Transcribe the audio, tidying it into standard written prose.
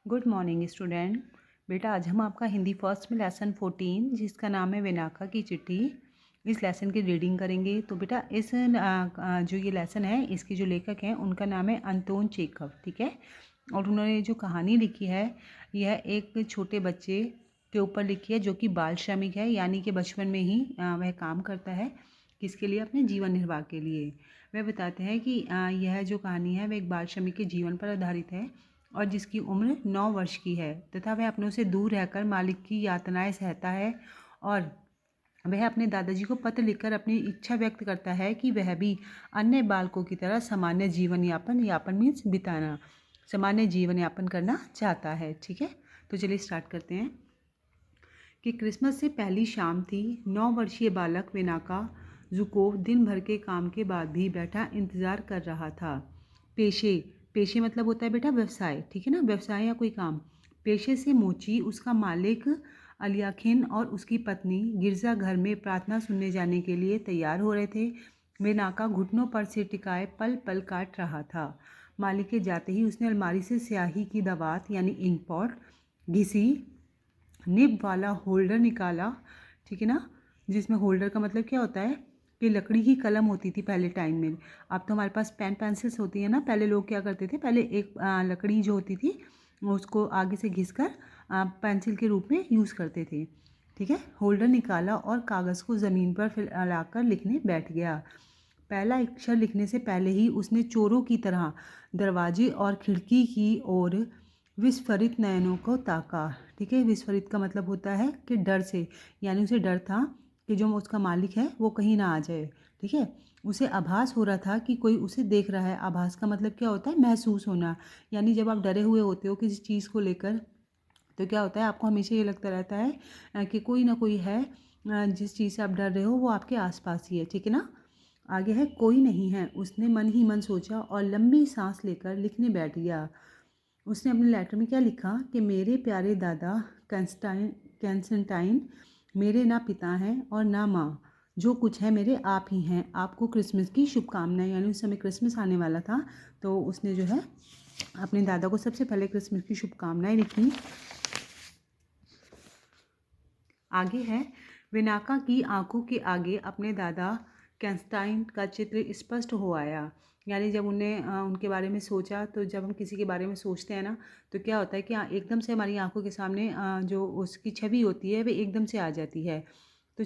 Good morning student. बेटा आज हम आपका हिंदी फर्स्ट में लेसन 14 जिसका नाम है विनाका की चिट्ठी, इस लेसन की रीडिंग करेंगे। तो बेटा इस जो ये लेसन है इसके जो लेखक हैं उनका नाम है अंतोन चेखव, ठीक है। और उन्होंने जो कहानी लिखी है यह एक छोटे बच्चे के ऊपर लिखी है जो कि बाल श्रमिक है, यानी कि बचपन में ही वह काम करता है किसके लिए, अपने जीवन निर्वाह के लिए। वह बताते हैं कि यह जो कहानी है वह एक बाल श्रमिक के जीवन पर आधारित है और जिसकी उम्र 9 वर्ष की है तथा वह अपनों से दूर रहकर मालिक की यातनाएं सहता है और वह अपने दादाजी को पत्र लिखकर अपनी इच्छा व्यक्त करता है कि वह भी अन्य बालकों की तरह सामान्य जीवन यापन मीन्स बिताना, सामान्य जीवन यापन करना चाहता है, ठीक है। तो चलिए स्टार्ट करते हैं कि क्रिसमस से पहली शाम थी। 9 वर्षीय बालक विनाका जुकोव दिन भर के काम के बाद भी बैठा इंतज़ार कर रहा था। पेशे मतलब होता है बेटा व्यवसाय, ठीक है ना, व्यवसाय या कोई काम। पेशे से मोची उसका मालिक अलियाखिन और उसकी पत्नी गिरजाघर में प्रार्थना सुनने जाने के लिए तैयार हो रहे थे। विनाका घुटनों पर से टिकाए पल पल काट रहा था। मालिक के जाते ही उसने अलमारी से स्याही की दवात यानी इंक पॉट घिसी, निब वाला होल्डर निकाला, ठीक है ना, जिसमें होल्डर का मतलब क्या होता है कि लकड़ी की कलम होती थी पहले टाइम में। अब तो हमारे पास पेन पेंसिल्स होती है ना, पहले लोग क्या करते थे, पहले एक लकड़ी जो होती थी उसको आगे से घिसकर पेंसिल के रूप में यूज़ करते थे, ठीक है। होल्डर निकाला और कागज़ को ज़मीन पर फैलाकर लिखने बैठ गया। पहला अक्षर लिखने से पहले ही उसने चोरों की तरह दरवाजे और खिड़की की ओर विस्फारित नयनों को ताका, ठीक है। विस्फारित का मतलब होता है कि डर से, यानी उसे डर था कि जो उसका मालिक है वो कहीं ना आ जाए, ठीक है। उसे आभास हो रहा था कि कोई उसे देख रहा है। आभास का मतलब क्या होता है, महसूस होना, यानी जब आप डरे हुए होते हो किसी चीज़ को लेकर तो क्या होता है, आपको हमेशा ये लगता रहता है कि कोई ना कोई है, जिस चीज़ से आप डर रहे हो वो आपके आसपास ही है, ठीक है ना। आगे है कोई नहीं है, उसने मन ही मन सोचा और लंबी सांस लेकर लिखने बैठ गया। उसने अपने लेटर में क्या लिखा कि मेरे प्यारे दादा कैंसेंटाइन मेरे ना पिता हैं और ना माँ, जो कुछ है मेरे आप ही हैं। आपको क्रिसमस की शुभकामनाएं, यानी उस समय क्रिसमस आने वाला था तो उसने जो है अपने दादा को सबसे पहले क्रिसमस की शुभकामनाएं लिखी। आगे है विनाका की आंखों के आगे अपने दादा कैंस्टाइन का चित्र स्पष्ट हो आया। यानी जब उन्हें उनके बारे में सोचा, तो जब हम किसी के बारे में सोचते हैं ना तो क्या होता है कि एकदम से हमारी आंखों के सामने जो उसकी छवि होती है वह एकदम से आ जाती है। तो